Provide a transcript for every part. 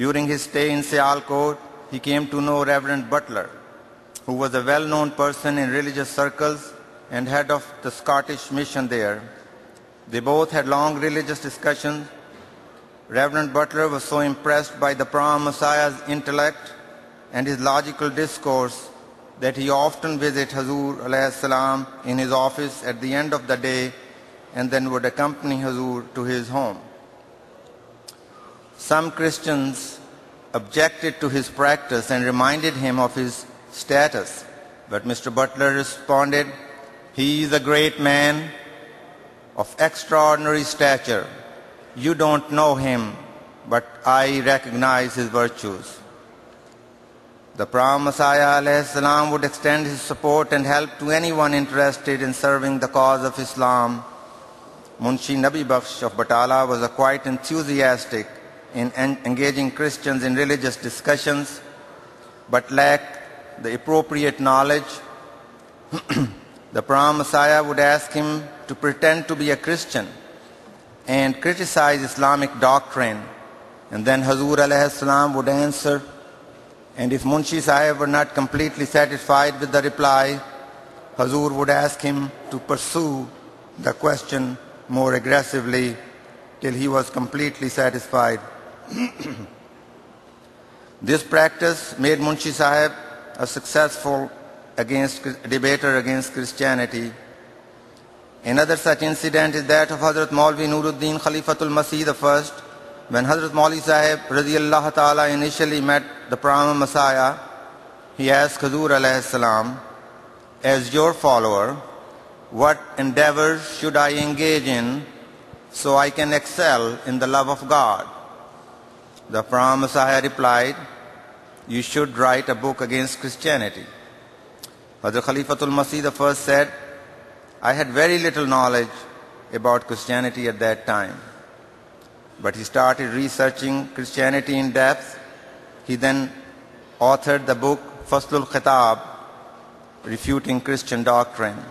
During his stay in Sialkot, he came to know Reverend Butler, who was a well-known person in religious circles and head of the Scottish mission there. They both had long religious discussions. Reverend Butler was so impressed by the Prime Messiah's intellect and his logical discourse that he often visited Hazur alayhi salam in his office at the end of the day and then would accompany Hazur to his home. Some Christians objected to his practice and reminded him of his status, but Mr. Butler responded, "He is a great man of extraordinary stature. You don't know him, but I recognize his virtues." The Prime Messiah alayhi salam would extend his support and help to anyone interested in serving the cause of Islam. Munshi Nabi Bakhsh of Batala was quite enthusiastic in engaging Christians in religious discussions, but lacked the appropriate knowledge. The Prime Messiah would ask him to pretend to be a Christian and criticize Islamic doctrine, and then Hazur alayhi salam would answer, and if Munshi Sahib were not completely satisfied with the reply, Hazur would ask him to pursue the question more aggressively till he was completely satisfied. This practice made Munshi Sahib a successful debater against Christianity. Another such incident is that of Hazrat Maulvi Nuruddin Khalifatul Masih I. When Hazrat Maulvi Sahib radiyallahu ta'ala initially met the Prime Messiah, he asked Hazur alayhi salam, "As your follower, what endeavors should I engage in so I can excel in the love of God?" The Prime Messiah replied, "You should write a book against Christianity." Hazrat Khalifatul Masih I said, "I had very little knowledge about Christianity at that time." But he started researching Christianity in depth. He then authored the book Faslul Khitab, refuting Christian doctrine.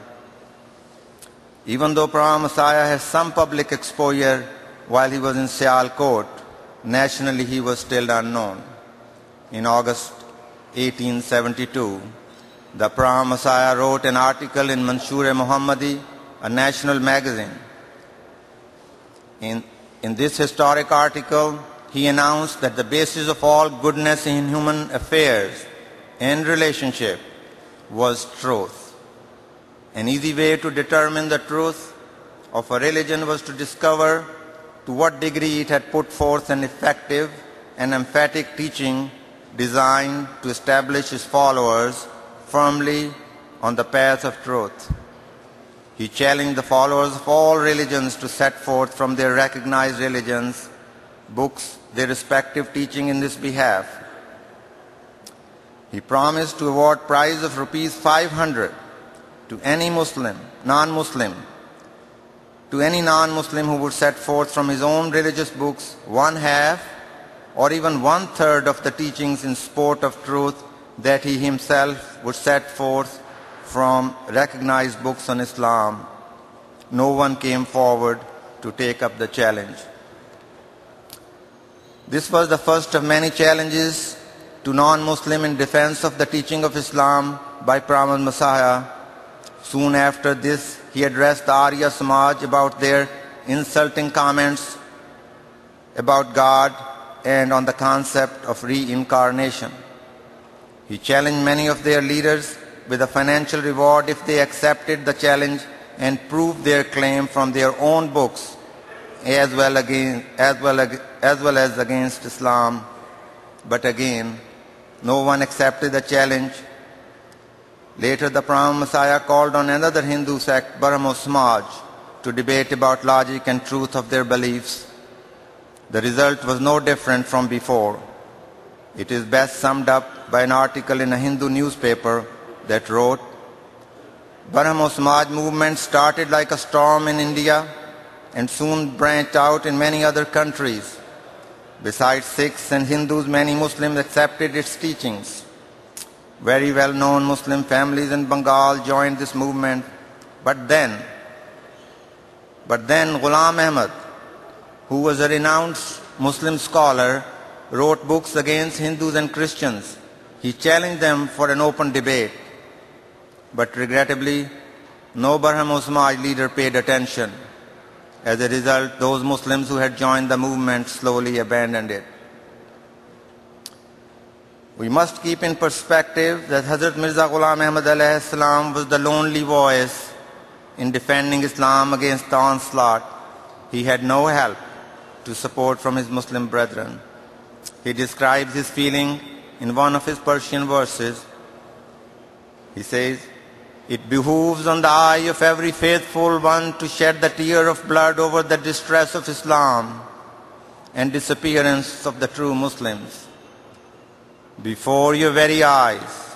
Even though Prime Messiah has some public exposure while he was in Sialkot, nationally he was still unknown. In August 1872, the Prime Messiah wrote an article in Mansur-e-Muhammadi, a national magazine. In this historic article, he announced that the basis of all goodness in human affairs and relationship was truth. An easy way to determine the truth of a religion was to discover to what degree it had put forth an effective and emphatic teaching designed to establish its followers firmly on the path of truth. He challenged the followers of all religions to set forth from their recognized religions books, their respective teaching in this behalf. He promised to award prize of rupees 500 to any non-Muslim who would set forth from his own religious books one half or even one third of the teachings in support of truth that he himself would set forth from recognized books on Islam. No one came forward to take up the challenge. This was the first of many challenges to non-Muslim in defense of the teaching of Islam by Prime Messiah. Soon after this, he addressed the Arya Samaj about their insulting comments about God and on the concept of reincarnation. He challenged many of their leaders with a financial reward if they accepted the challenge and proved their claim from their own books as well as against Islam. But again, no one accepted the challenge. Later, the Prime Messiah called on another Hindu sect, Brahmo Samaj, to debate about logic and truth of their beliefs. The result was no different from before. It is best summed up by an article in a Hindu newspaper that wrote, "Brahmo Samaj movement started like a storm in India and soon branched out in many other countries. Besides Sikhs and Hindus, many Muslims accepted its teachings. Very well-known Muslim families in Bengal joined this movement. But then Ghulam Ahmad, who was a renowned Muslim scholar, wrote books against Hindus and Christians. He challenged them for an open debate. But regrettably, no Brahmo Samaj leader paid attention. As a result, those Muslims who had joined the movement slowly abandoned it. We must keep in perspective that Hazrat Mirza Ghulam Ahmad alayhi salam was the lonely voice in defending Islam against the onslaught. He had no help to support from his Muslim brethren. He describes his feeling in one of his Persian verses. He says, "It behooves on the eye of every faithful one to shed the tear of blood over the distress of Islam and disappearance of the true Muslims. Before your very eyes,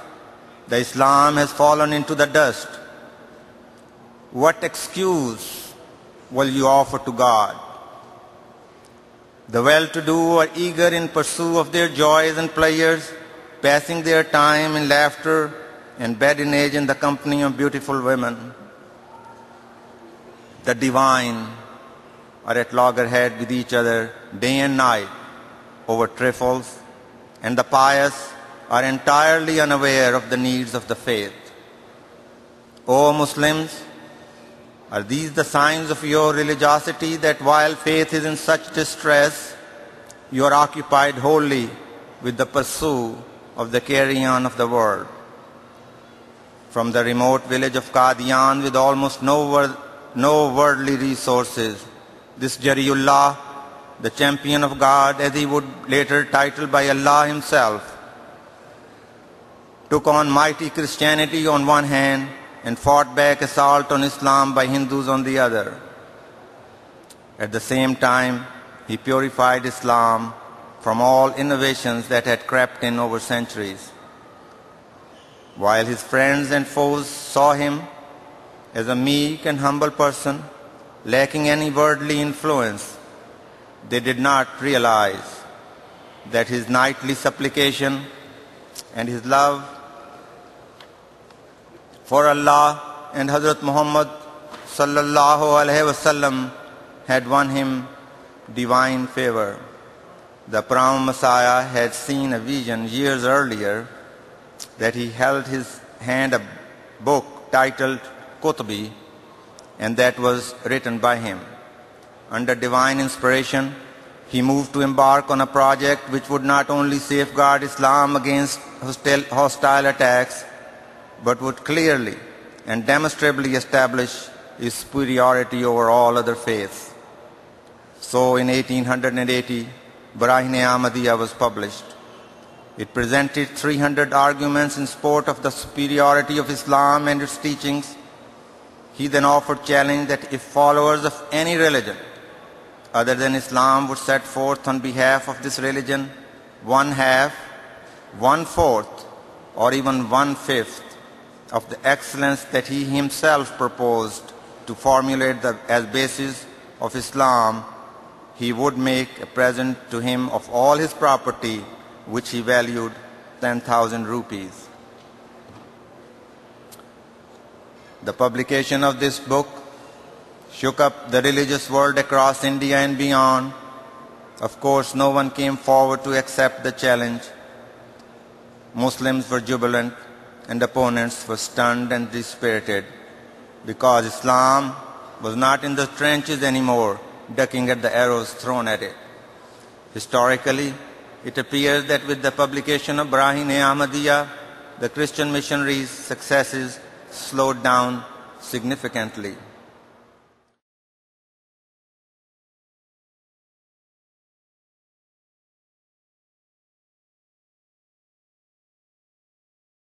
the Islam has fallen into the dust. What excuse will you offer to God? The well-to-do are eager in pursuit of their joys and pleasures, passing their time in laughter and badinage in the company of beautiful women. The divine are at loggerhead with each other day and night over trifles, and the pious are entirely unaware of the needs of the faith. O Muslims, are these the signs of your religiosity, that while faith is in such distress, you are occupied wholly with the pursuit of the carry-on of the world? From the remote village of Qadian with almost no worldly resources, this Jariullah, the champion of God, as he would later title by Allah himself, took on mighty Christianity on one hand and fought back assault on Islam by Hindus on the other. At the same time, he purified Islam from all innovations that had crept in over centuries. While his friends and foes saw him as a meek and humble person, lacking any worldly influence, they did not realize that his nightly supplication and his love for Allah and Hazrat Muhammad sallallahu alaihi wasallam had won him divine favor. The Prime Messiah had seen a vision years earlier that he held his hand a book titled Qutbi, and that was written by him. Under divine inspiration, he moved to embark on a project which would not only safeguard Islam against hostile attacks, but would clearly and demonstrably establish its superiority over all other faiths. So in 1880, Barahin-e Ahmadiyya was published. It presented 300 arguments in support of the superiority of Islam and its teachings. He then offered challenge that if followers of any religion other than Islam would set forth on behalf of this religion 1/2, 1/4, or even 1/5 of the excellence that he himself proposed to formulate as basis of Islam, he would make a present to him of all his property, which he valued 10,000 rupees. The publication of this book shook up the religious world across India and beyond. Of course, no one came forward to accept the challenge. Muslims were jubilant and opponents were stunned and dispirited, because Islam was not in the trenches anymore, ducking at the arrows thrown at it. Historically, it appears that with the publication of Barahin-e Ahmadiyya, the Christian missionaries' successes slowed down significantly.